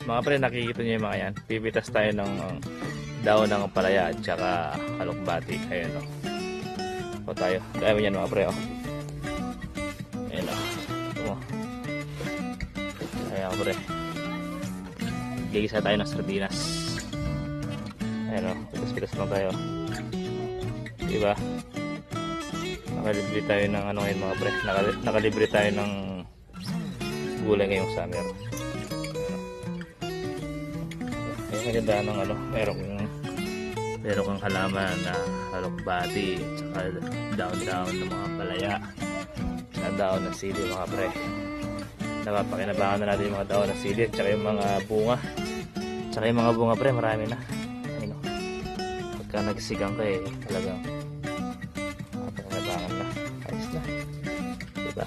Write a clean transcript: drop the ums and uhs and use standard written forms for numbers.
Mga pre, nakikita nyo yung mga yan. Pipitas tayo ng daon ng palaya at saka halukbati. Ayan o. O tayo. Dami yan mga pre o. Ayan o. Ito mo. Ayan pre. Gigisa tayo ng sardinas. Ayan o. Pitas-pitas lang tayo. Diba? Nakalibre tayo ng ano ngayon mga pre. Nakalibre tayo ng gulay ngayong summer. Ay maganda ng ano, meron kang halaman na halukbati, saka daon-daon ng mga palaya, saka daon ng sili mga pre. Napapakinabangan na natin yung mga daon ng sili, saka yung mga bunga. Saka yung mga bunga pre, marami na. Ayun o. Pagka nagsigang ka eh, talagang napapakinabangan na. Ayos na. Diba?